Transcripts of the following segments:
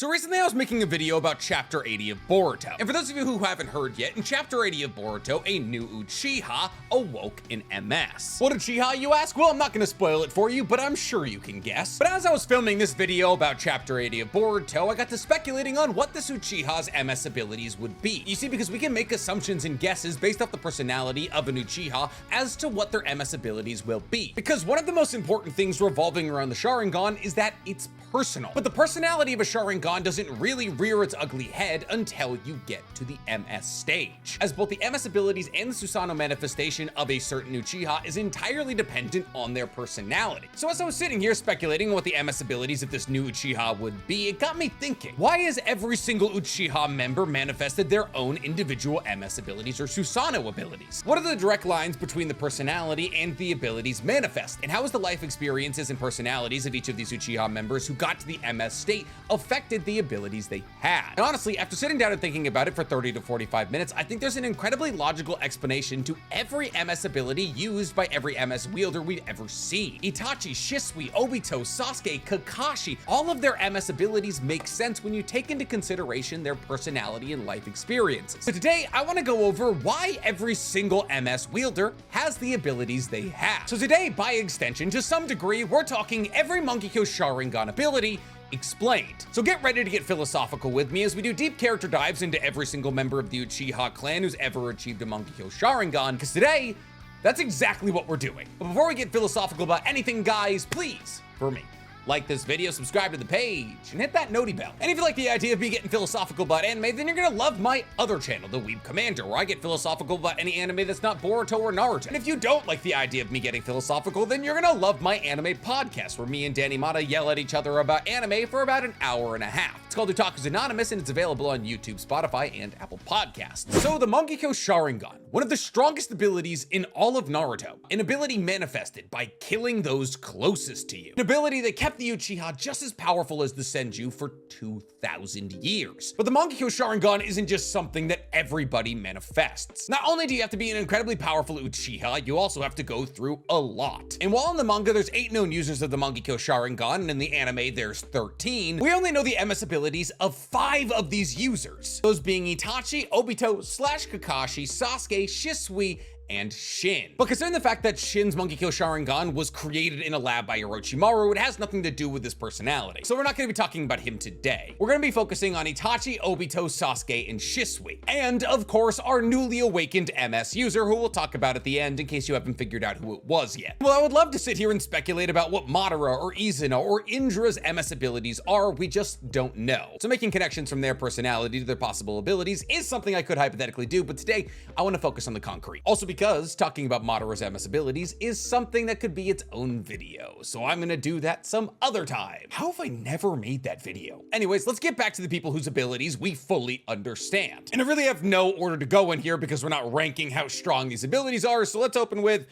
So recently I was making a video about Chapter 80 of Boruto. And for those of you who haven't heard yet, in Chapter 80 of Boruto, a new Uchiha awoke in MS. What Uchiha, you ask? Well, I'm not gonna spoil it for you, but I'm sure you can guess. But as I was filming this video about Chapter 80 of Boruto, I got to speculating on what this Uchiha's MS abilities would be. You see, because we can make assumptions and guesses based off the personality of an Uchiha as to what their MS abilities will be. Because one of the most important things revolving around the Sharingan is that it's personal. But the personality of a Sharingan doesn't really rear its ugly head until you get to the MS stage, as both the MS abilities and the Susanoo manifestation of a certain Uchiha is entirely dependent on their personality. So as I was sitting here speculating on what the MS abilities of this new Uchiha would be, it got me thinking, why has every single Uchiha member manifested their own individual MS abilities or Susanoo abilities? What are the direct lines between the personality and the abilities manifest? And how is the life experiences and personalities of each of these Uchiha members who got to the MS state affected the abilities they had? And honestly, after sitting down and thinking about it for 30 to 45 minutes, I think there's an incredibly logical explanation to every MS ability used by every MS wielder we've ever seen. Itachi, Shisui, Obito, Sasuke, Kakashi, all of their MS abilities make sense when you take into consideration their personality and life experiences. So today, I want to go over why every single MS wielder has the abilities they have. So today, by extension, to some degree, we're talking every Mangekyou Sharingan ability explained. So get ready to get philosophical with me as we do deep character dives into every single member of the Uchiha clan who's ever achieved a Mangekyou Sharingan, because today, that's exactly what we're doing. But before we get philosophical about anything, guys, please, for me, like this video, subscribe to the page, and hit that noti bell. And if you like the idea of me getting philosophical about anime, then you're gonna love my other channel, The Weeb Commander, where I get philosophical about any anime that's not Boruto or Naruto. And if you don't like the idea of me getting philosophical, then you're gonna love my anime podcast, where me and Danny Mata yell at each other about anime for about an hour and a half. It's called Otaku's Anonymous, and it's available on YouTube, Spotify, and Apple Podcasts. So the Mangekyou Sharingan, one of the strongest abilities in all of Naruto, an ability manifested by killing those closest to you. An ability that kept the Uchiha just as powerful as the Senju for 2,000 years. But the Mangekyou Sharingan isn't just something that everybody manifests. Not only do you have to be an incredibly powerful Uchiha, you also have to go through a lot. And while in the manga there's 8 known users of the Mangekyou Sharingan, and in the anime there's 13, we only know the MS abilities of 5 of these users. Those being Itachi, Obito, Kakashi, Sasuke, Shisui, and Shin. But considering the fact that Shin's Mangekyou Sharingan was created in a lab by Orochimaru, it has nothing to do with his personality. So we're not going to be talking about him today. We're going to be focusing on Itachi, Obito, Sasuke, and Shisui. And of course, our newly awakened MS user, who we'll talk about at the end in case you haven't figured out who it was yet. Well, I would love to sit here and speculate about what Madara or Izuna or Indra's MS abilities are, we just don't know. So making connections from their personality to their possible abilities is something I could hypothetically do, but today I want to focus on the concrete. Also because talking about Madara's MS abilities is something that could be its own video, so I'm gonna do that some other time. How have I never made that video? Anyways, let's get back to the people whose abilities we fully understand. And I really have no order to go in here because we're not ranking how strong these abilities are, so let's open with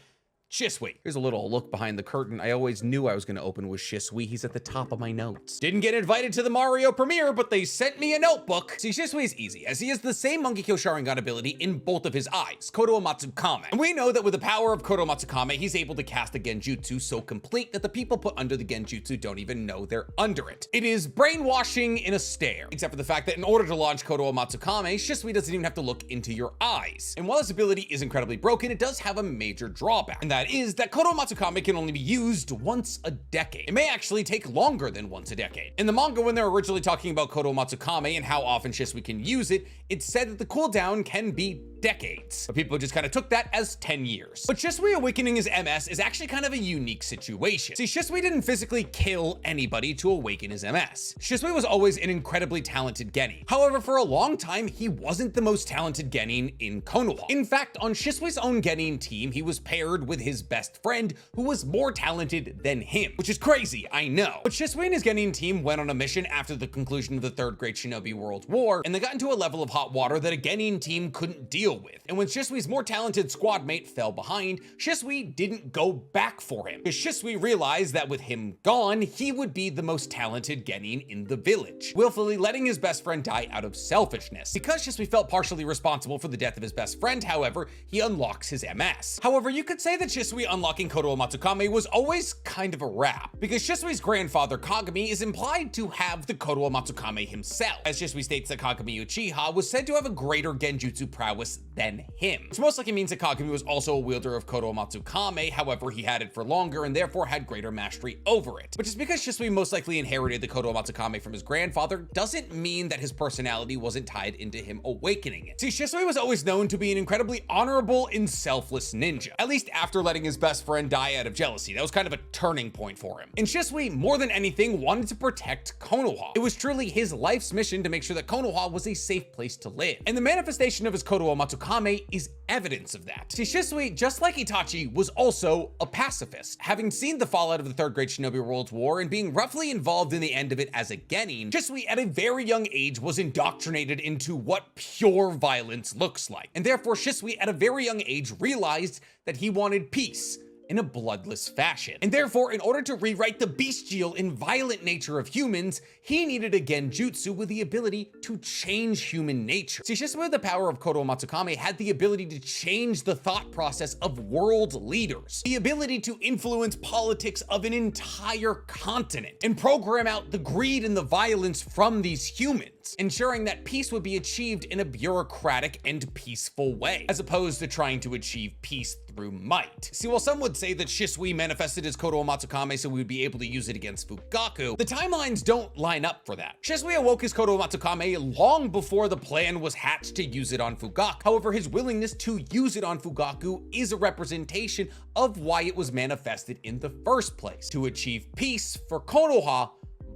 Shisui. Here's a little look behind the curtain. I always knew I was going to open with Shisui. He's at the top of my notes. Didn't get invited to the Mario premiere, but they sent me a notebook. See, Shisui is easy, as he has the same Mangekyou Sharingan ability in both of his eyes, Kotoamatsukami. And we know that with the power of Kotoamatsukami, he's able to cast a genjutsu so complete that the people put under the genjutsu don't even know they're under it. It is brainwashing in a stare, except for the fact that in order to launch Kotoamatsukami, Shisui doesn't even have to look into your eyes. And while this ability is incredibly broken, it does have a major drawback, and that is that Kotoamatsukami can only be used once a decade. It may actually take longer than once a decade. In the manga, when they're originally talking about Kotoamatsukami and how often Shisui can use it, it said that the cooldown can be decades. But people just kind of took that as 10 years. But Shisui awakening his MS is actually kind of a unique situation. See, Shisui didn't physically kill anybody to awaken his MS. Shisui was always an incredibly talented genin. However, for a long time, he wasn't the most talented genin in Konoha. In fact, on Shisui's own genin team, he was paired with his best friend who was more talented than him, which is crazy, I know. But Shisui and his genin team went on a mission after the conclusion of the Third Great Shinobi World War, and they got into a level of hot water that a genin team couldn't deal deal with. And when Shisui's more talented squad mate fell behind, Shisui didn't go back for him, because Shisui realized that with him gone, he would be the most talented genin in the village, willfully letting his best friend die out of selfishness. Because Shisui felt partially responsible for the death of his best friend, however, he unlocks his MS. However, you could say that Shisui unlocking Kotoamatsukami was always kind of a wrap, because Shisui's grandfather Kagami is implied to have the Kotoamatsukami himself, as Shisui states that Kagami Uchiha was said to have a greater genjutsu prowess than him, which most likely means that Kagami was also a wielder of Kotoamatsukami. However, he had it for longer and therefore had greater mastery over it. But just because Shisui most likely inherited the Kotoamatsukami from his grandfather doesn't mean that his personality wasn't tied into him awakening it. See, Shisui was always known to be an incredibly honorable and selfless ninja, at least after letting his best friend die out of jealousy. That was kind of a turning point for him. And Shisui, more than anything, wanted to protect Konoha. It was truly his life's mission to make sure that Konoha was a safe place to live. And the manifestation of his Kotoamatsukami is evidence of that. See, Shisui, just like Itachi, was also a pacifist. Having seen the fallout of the Third Great Shinobi World War and being roughly involved in the end of it as a genin, Shisui at a very young age was indoctrinated into what pure violence looks like. And therefore, Shisui at a very young age realized that he wanted peace in a bloodless fashion. And therefore, in order to rewrite the bestial and violent nature of humans, he needed a genjutsu with the ability to change human nature. See, Shisui with the power of Kotoamatsukami had the ability to change the thought process of world leaders, the ability to influence politics of an entire continent, and program out the greed and the violence from these humans, ensuring that peace would be achieved in a bureaucratic and peaceful way, as opposed to trying to achieve peace through might. See, while some would say that Shisui manifested his Kotoamatsukami so we would be able to use it against Fugaku, the timelines don't line up for that. Shisui awoke his Kotoamatsukami long before the plan was hatched to use it on Fugaku. However, his willingness to use it on Fugaku is a representation of why it was manifested in the first place, to achieve peace for Konoha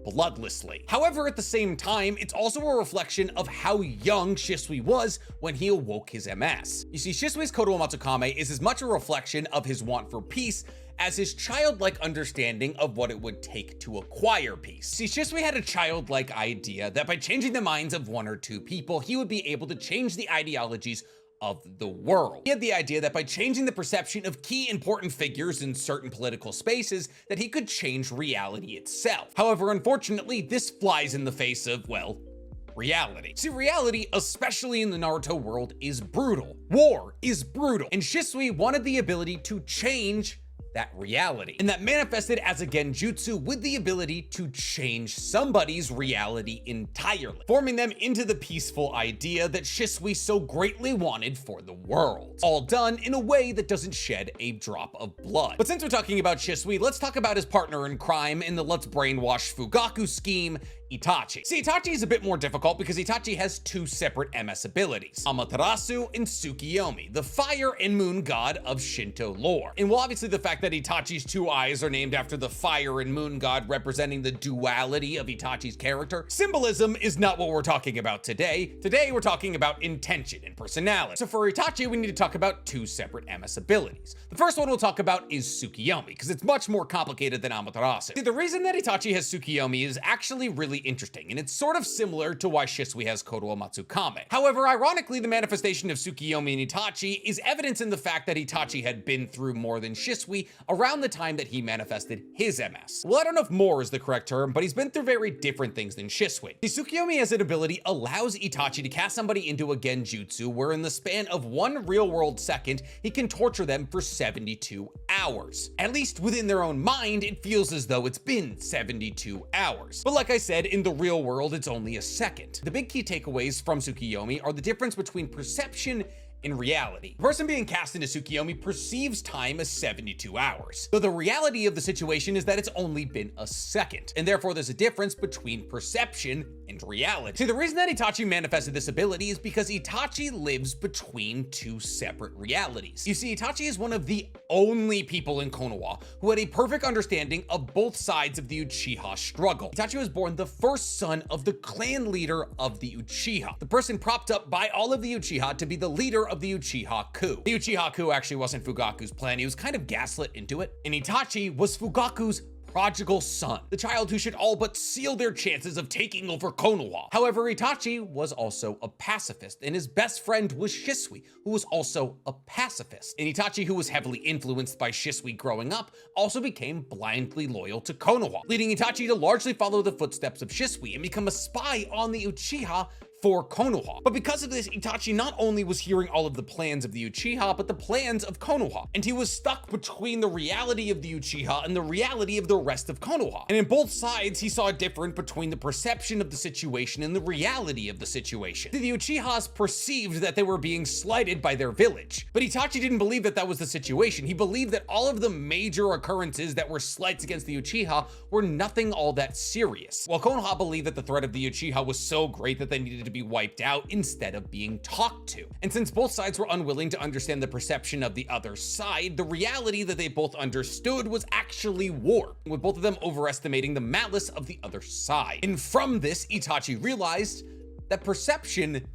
bloodlessly. However, at the same time, it's also a reflection of how young Shisui was when he awoke his MS. You see, Shisui's Kotoamatsukami is as much a reflection of his want for peace as his childlike understanding of what it would take to acquire peace. See, Shisui had a childlike idea that by changing the minds of one or two people, he would be able to change the ideologies of the world. He had the idea that by changing the perception of key important figures in certain political spaces, that he could change reality itself. However, unfortunately, this flies in the face of, well, reality. See, reality, especially in the Naruto world, is brutal. War is brutal. And Shisui wanted the ability to change that reality, and that manifested as a genjutsu with the ability to change somebody's reality entirely, forming them into the peaceful idea that Shisui so greatly wanted for the world, all done in a way that doesn't shed a drop of blood. But since we're talking about Shisui, let's talk about his partner in crime in the let's brainwash Fugaku scheme, Itachi. See, Itachi is a bit more difficult because Itachi has two separate MS abilities, Amaterasu and Tsukuyomi, the fire and moon god of Shinto lore. And while obviously the fact that Itachi's two eyes are named after the fire and moon god representing the duality of Itachi's character, symbolism is not what we're talking about today. Today, we're talking about intention and personality. So for Itachi, we need to talk about two separate MS abilities. The first one we'll talk about is Tsukuyomi, because it's much more complicated than Amaterasu. See, the reason that Itachi has Tsukuyomi is actually really interesting, and it's sort of similar to why Shisui has Kotoamatsukami. However, ironically, the manifestation of Tsukuyomi and Itachi is evidence in the fact that Itachi had been through more than Shisui around the time that he manifested his MS. Well, I don't know if more is the correct term, but he's been through very different things than Shisui. The Tsukuyomi as an ability allows Itachi to cast somebody into a genjutsu where in the span of one real-world second, he can torture them for 72 hours. At least within their own mind, it feels as though it's been 72 hours. But like I said, in the real world, it's only a second. The big key takeaways from Tsukuyomi are the difference between perception in reality. The person being cast into Tsukuyomi perceives time as 72 hours. So the reality of the situation is that it's only been a second, and therefore there's a difference between perception and reality. See, the reason that Itachi manifested this ability is because Itachi lives between two separate realities. You see, Itachi is one of the only people in Konoha who had a perfect understanding of both sides of the Uchiha struggle. Itachi was born the first son of the clan leader of the Uchiha, the person propped up by all of the Uchiha to be the leader of the Uchiha coup. The Uchiha coup actually wasn't Fugaku's plan, he was kind of gaslit into it, and Itachi was Fugaku's prodigal son, the child who should all but seal their chances of taking over Konoha. However, Itachi was also a pacifist, and his best friend was Shisui, who was also a pacifist. And Itachi, who was heavily influenced by Shisui growing up, also became blindly loyal to Konoha, leading Itachi to largely follow the footsteps of Shisui and become a spy on the Uchiha for Konoha. But because of this, Itachi not only was hearing all of the plans of the Uchiha, but the plans of Konoha. And he was stuck between the reality of the Uchiha and the reality of the rest of Konoha. And in both sides, he saw a difference between the perception of the situation and the reality of the situation. The Uchihas perceived that they were being slighted by their village. But Itachi didn't believe that that was the situation. He believed that all of the major occurrences that were slights against the Uchiha were nothing all that serious. While Konoha believed that the threat of the Uchiha was so great that they needed to be wiped out instead of being talked to. And since both sides were unwilling to understand the perception of the other side, the reality that they both understood was actually war, with both of them overestimating the malice of the other side. And from this, Itachi realized that perception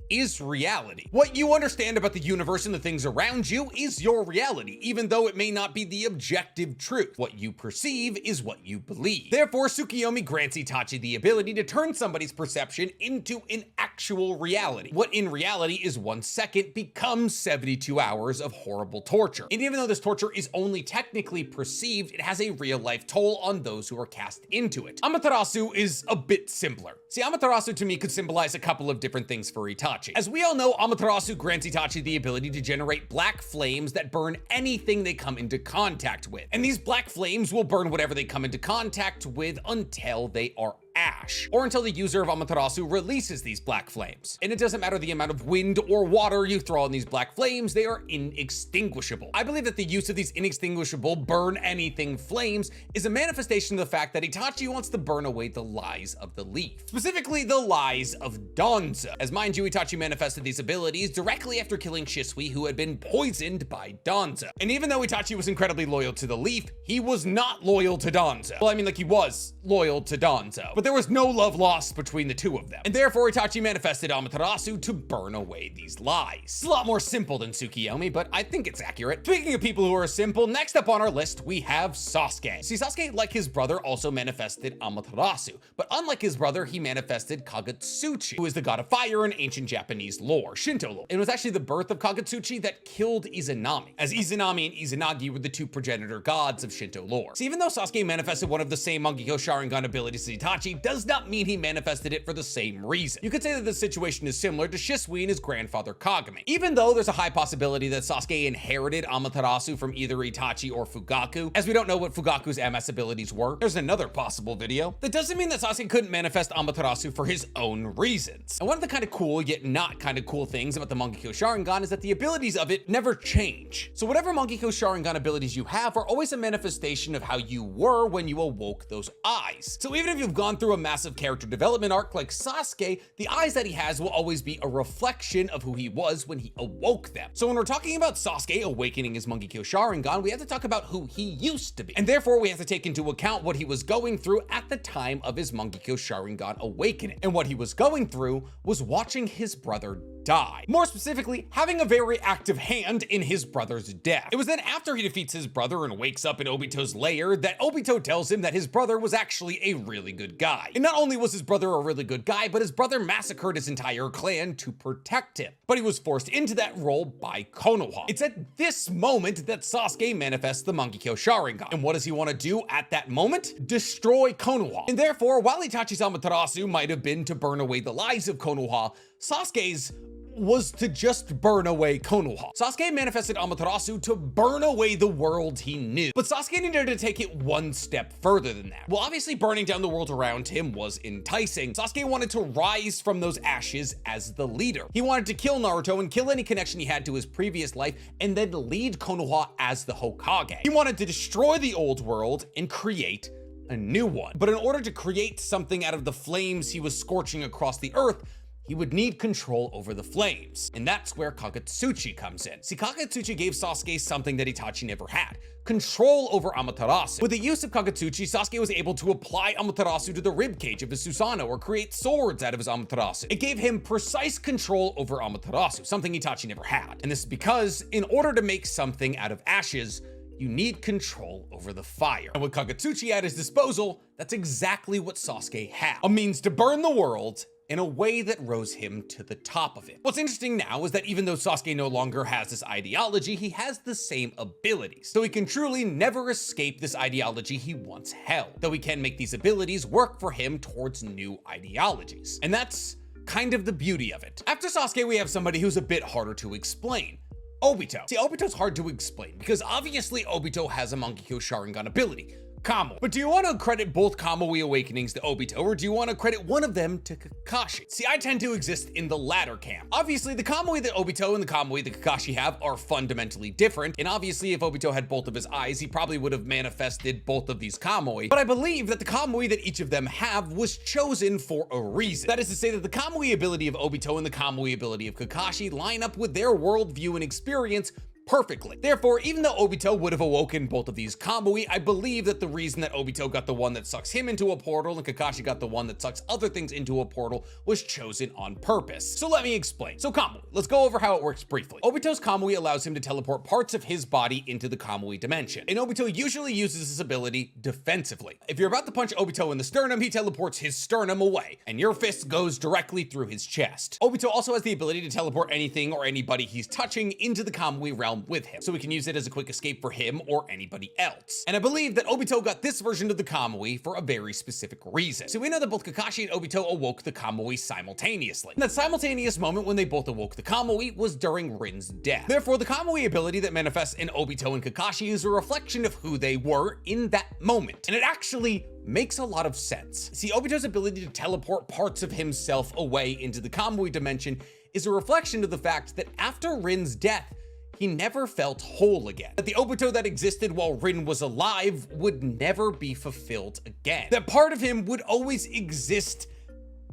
is reality. What you understand about the universe and the things around you is your reality, even though it may not be the objective truth. What you perceive is what you believe. Therefore, Tsukuyomi grants Itachi the ability to turn somebody's perception into an actual reality. What in reality is 1 second becomes 72 hours of horrible torture. And even though this torture is only technically perceived, it has a real life toll on those who are cast into it. Amaterasu is a bit simpler. See, Amaterasu to me could symbolize a couple of different things for Itachi. As we all know, Amaterasu grants Itachi the ability to generate black flames that burn anything they come into contact with. And these black flames will burn whatever they come into contact with until they are ash, or until the user of Amaterasu releases these black flames. And it doesn't matter the amount of wind or water you throw on these black flames, they are inextinguishable. I believe that the use of these inextinguishable burn anything flames is a manifestation of the fact that Itachi wants to burn away the lies of the leaf, specifically the lies of Danzo. As mind you, Itachi manifested these abilities directly after killing Shisui, who had been poisoned by Danzo. And even though Itachi was incredibly loyal to the leaf, he was not loyal to Danzo. Well, I mean, like, he was loyal to Danzo, but there was no love lost between the two of them. And therefore, Itachi manifested Amaterasu to burn away these lies. It's a lot more simple than Tsukuyomi, but I think it's accurate. Speaking of people who are simple, next up on our list, we have Sasuke. See, Sasuke, like his brother, also manifested Amaterasu, but unlike his brother, he manifested Kagatsuchi, who is the god of fire in ancient Japanese lore, Shinto lore. It was actually the birth of Kagatsuchi that killed Izanami, as Izanami and Izanagi were the two progenitor gods of Shinto lore. So even though Sasuke manifested one of the same Mangekyou Sharingan abilities as Itachi, does not mean he manifested it for the same reason. You could say that the situation is similar to Shisui and his grandfather Kagami. Even though there's a high possibility that Sasuke inherited Amaterasu from either Itachi or Fugaku, as we don't know what Fugaku's MS abilities were, there's another possible video. That doesn't mean that Sasuke couldn't manifest Amaterasu for his own reasons. And one of the kind of cool, yet not kind of cool things about the Mangekyou Sharingan is that the abilities of it never change. So whatever Mangekyou Sharingan abilities you have are always a manifestation of how you were when you awoke those eyes. So even if you've gone through a massive character development arc like Sasuke, the eyes that he has will always be a reflection of who he was when he awoke them. So when we're talking about Sasuke awakening his Mangekyou Sharingan, we have to talk about who he used to be. And therefore we have to take into account what he was going through at the time of his Mangekyou Sharingan awakening. And what he was going through was watching his brother die. More specifically, having a very active hand in his brother's death. It was then after he defeats his brother and wakes up in Obito's lair that Obito tells him that his brother was actually a really good guy. And not only was his brother a really good guy, but his brother massacred his entire clan to protect him. But he was forced into that role by Konoha. It's at this moment that Sasuke manifests the Mangekyou Sharingan. And what does he want to do at that moment? Destroy Konoha. And therefore, while Itachi's Amaterasu might have been to burn away the lies of Konoha, Sasuke's was to just burn away Konoha. Sasuke manifested Amaterasu to burn away the world he knew. But Sasuke needed to take it one step further than that. Well, obviously burning down the world around him was enticing. Sasuke wanted to rise from those ashes as the leader. He wanted to kill Naruto and kill any connection he had to his previous life, and then lead Konoha as the Hokage. He wanted to destroy the old world and create a new one. But in order to create something out of the flames he was scorching across the earth, he would need control over the flames. And that's where Kagatsuchi comes in. See, Kagatsuchi gave Sasuke something that Itachi never had: control over Amaterasu. With the use of Kagatsuchi, Sasuke was able to apply Amaterasu to the ribcage of his Susanoo or create swords out of his Amaterasu. It gave him precise control over Amaterasu, something Itachi never had. And this is because in order to make something out of ashes, you need control over the fire. And with Kagatsuchi at his disposal, that's exactly what Sasuke had. A means to burn the world in a way that rose him to the top of it. What's interesting now is that even though Sasuke no longer has this ideology, he has the same abilities. So he can truly never escape this ideology he once held, though he can make these abilities work for him towards new ideologies. And that's kind of the beauty of it. After Sasuke, we have somebody who's a bit harder to explain. Obito. See, Obito's hard to explain because obviously Obito has a Mangekyou Sharingan ability, Kamui. But do you want to credit both Kamui awakenings to Obito, or do you want to credit one of them to Kakashi? See, I tend to exist in the latter camp. Obviously, the Kamui that Obito and the Kamui that Kakashi have are fundamentally different, and obviously if Obito had both of his eyes, he probably would have manifested both of these Kamui. But I believe that the Kamui that each of them have was chosen for a reason. That is to say that the Kamui ability of Obito and the Kamui ability of Kakashi line up with their worldview and experience perfectly. Therefore, even though Obito would have awoken both of these Kamui, I believe that the reason that Obito got the one that sucks him into a portal and Kakashi got the one that sucks other things into a portal was chosen on purpose. So let me explain. So Kamui, let's go over how it works briefly. Obito's Kamui allows him to teleport parts of his body into the Kamui dimension, and Obito usually uses this ability defensively. If you're about to punch Obito in the sternum, he teleports his sternum away, and your fist goes directly through his chest. Obito also has the ability to teleport anything or anybody he's touching into the Kamui realm with him, so we can use it as a quick escape for him or anybody else. And I believe that Obito got this version of the Kamui for a very specific reason. So we know that both Kakashi and Obito awoke the Kamui simultaneously. And that simultaneous moment when they both awoke the Kamui was during Rin's death. Therefore, the Kamui ability that manifests in Obito and Kakashi is a reflection of who they were in that moment. And it actually makes a lot of sense. See, Obito's ability to teleport parts of himself away into the Kamui dimension is a reflection of the fact that after Rin's death, he never felt whole again. That the Obito that existed while Rin was alive would never be fulfilled again. That part of him would always exist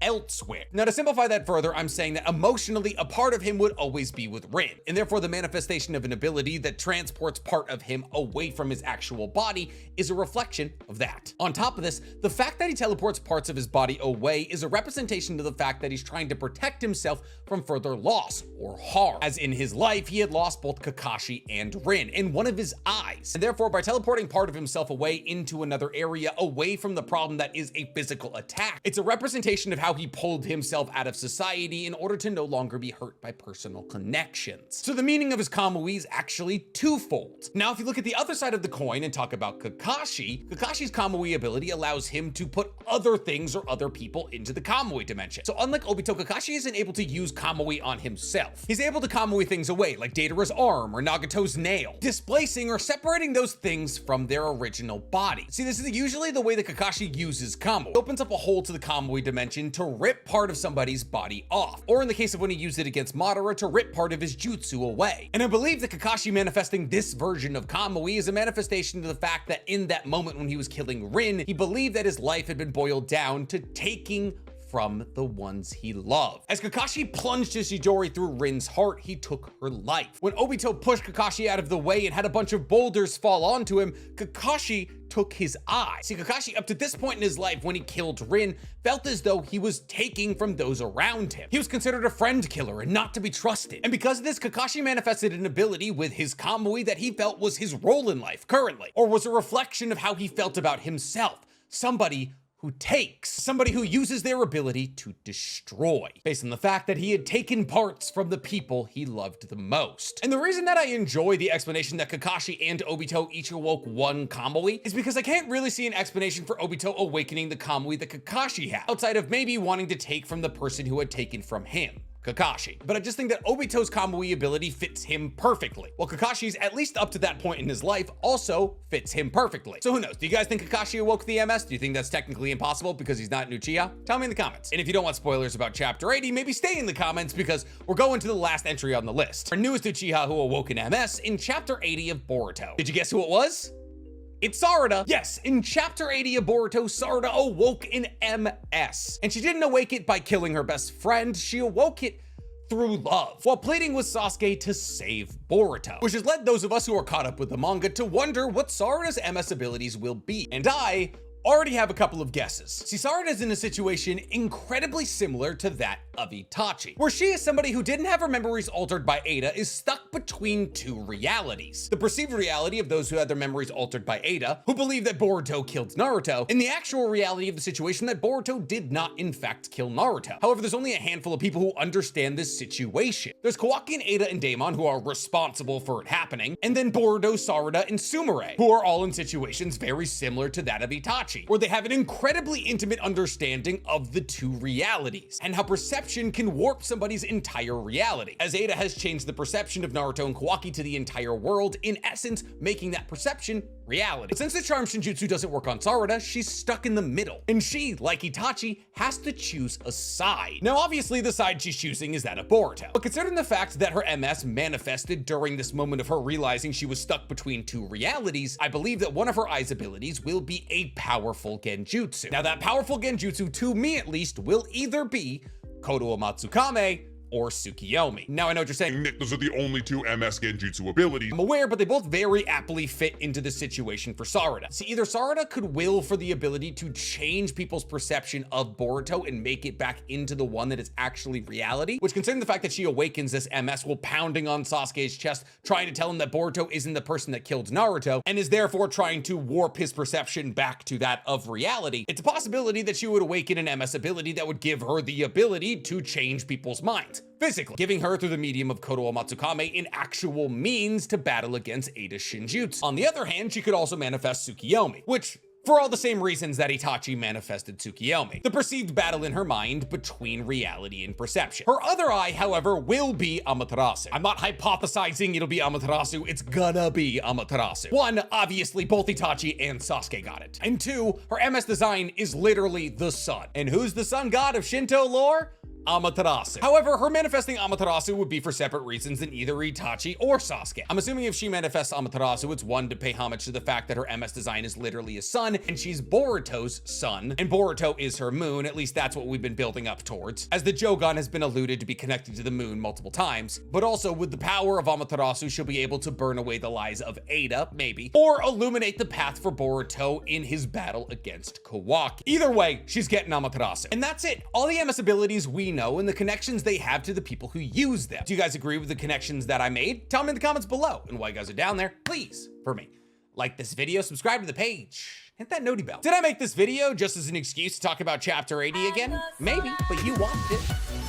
elsewhere. Now, to simplify that further, I'm saying that emotionally, a part of him would always be with Rin, and therefore the manifestation of an ability that transports part of him away from his actual body is a reflection of that. On top of this, the fact that he teleports parts of his body away is a representation of the fact that he's trying to protect himself from further loss or harm. As in his life, he had lost both Kakashi and Rin, and one of his eyes. And therefore, by teleporting part of himself away into another area, away from the problem that is a physical attack, it's a representation of how he pulled himself out of society in order to no longer be hurt by personal connections. So the meaning of his Kamui is actually twofold. Now, if you look at the other side of the coin and talk about Kakashi's Kamui ability allows him to put other things or other people into the Kamui dimension. So unlike Obito, Kakashi isn't able to use Kamui on himself. He's able to Kamui things away, like Deidara's arm or Nagato's nail, displacing or separating those things from their original body. See, this is usually the way that Kakashi uses Kamui. It opens up a hole to the Kamui dimension to rip part of somebody's body off, or in the case of when he used it against Madara, to rip part of his jutsu away. And I believe that Kakashi manifesting this version of Kamui is a manifestation of the fact that in that moment when he was killing Rin, he believed that his life had been boiled down to taking from the ones he loved. As Kakashi plunged his Chidori through Rin's heart, he took her life. When Obito pushed Kakashi out of the way and had a bunch of boulders fall onto him, Kakashi took his eye. See, Kakashi up to this point in his life when he killed Rin felt as though he was taking from those around him. He was considered a friend killer and not to be trusted. And because of this, Kakashi manifested an ability with his Kamui that he felt was his role in life currently, or was a reflection of how he felt about himself. Somebody who takes, somebody who uses their ability to destroy, based on the fact that he had taken parts from the people he loved the most. And the reason that I enjoy the explanation that Kakashi and Obito each awoke one Kamui is because I can't really see an explanation for Obito awakening the Kamui that Kakashi had, outside of maybe wanting to take from the person who had taken from him, Kakashi. But I just think that Obito's Kamui ability fits him perfectly, while Kakashi's, at least up to that point in his life, also fits him perfectly. So who knows? Do you guys think Kakashi awoke the MS? Do you think that's technically impossible because he's not an Uchiha? Tell me in the comments. And if you don't want spoilers about Chapter 80, maybe stay in the comments because we're going to the last entry on the list. Our newest Uchiha who awoke an MS in Chapter 80 of Boruto. Did you guess who it was? It's Sarada. Yes, in Chapter 80 of Boruto, Sarada awoke an MS. And she didn't awake it by killing her best friend, she awoke it through love, while pleading with Sasuke to save Boruto, which has led those of us who are caught up with the manga to wonder what Sarada's MS abilities will be. And I already have a couple of guesses. See, Sarada's in a situation incredibly similar to that of Itachi, where she is somebody who didn't have her memories altered by Ada, is stuck between two realities. The perceived reality of those who had their memories altered by Ada, who believe that Boruto killed Naruto, and the actual reality of the situation that Boruto did not in fact kill Naruto. However, there's only a handful of people who understand this situation. There's Kawaki and Ada and Daemon, who are responsible for it happening, and then Boruto, Sarada, and Sumire, who are all in situations very similar to that of Itachi, where they have an incredibly intimate understanding of the two realities, and how perception can warp somebody's entire reality, as Ada has changed the perception of Naruto and Kawaki to the entire world, in essence making that perception reality. But since the charm Shinjutsu doesn't work on Sarada, she's stuck in the middle, and she, like Itachi, has to choose a side. Now obviously the side she's choosing is that of Boruto, but considering the fact that her MS manifested during this moment of her realizing she was stuck between two realities, I believe that one of her eyes abilities will be a powerful genjutsu. Now that powerful genjutsu, to me at least, will either be Kotoamatsukami or Tsukuyomi. Now I know what you're saying, Nick, those are the only two MS Genjutsu abilities. I'm aware, but they both very aptly fit into the situation for Sarada. See, either Sarada could will for the ability to change people's perception of Boruto and make it back into the one that is actually reality, which, considering the fact that she awakens this MS while pounding on Sasuke's chest, trying to tell him that Boruto isn't the person that killed Naruto, and is therefore trying to warp his perception back to that of reality, it's a possibility that she would awaken an MS ability that would give her the ability to change people's minds physically, giving her, through the medium of Kotoamatsukami, an actual means to battle against Ada's Shinjutsu. On the other hand, she could also manifest Tsukuyomi, which, for all the same reasons that Itachi manifested Tsukuyomi, the perceived battle in her mind between reality and perception. Her other eye, however, will be Amaterasu. I'm not hypothesizing it'll be Amaterasu, it's gonna be Amaterasu. One, obviously both Itachi and Sasuke got it. And two, her MS design is literally the sun. And who's the sun god of Shinto lore? Amaterasu. However, her manifesting Amaterasu would be for separate reasons than either Itachi or Sasuke. I'm assuming if she manifests Amaterasu, it's one, to pay homage to the fact that her MS design is literally a sun, and she's Boruto's sun, and Boruto is her moon. At least that's what we've been building up towards, as the Jogan has been alluded to be connected to the moon multiple times. But also, with the power of Amaterasu, she'll be able to burn away the lies of Ada, maybe, or illuminate the path for Boruto in his battle against Kawaki. Either way, she's getting Amaterasu. And that's it. All the MS abilities we know and the connections they have to the people who use them. Do you guys agree with the connections that I made? Tell me in the comments below. And while you guys are down there, please, for me, like this video, subscribe to the page, hit that noti bell. Did I make this video just as an excuse to talk about chapter 80 again? Maybe, but you wanted it.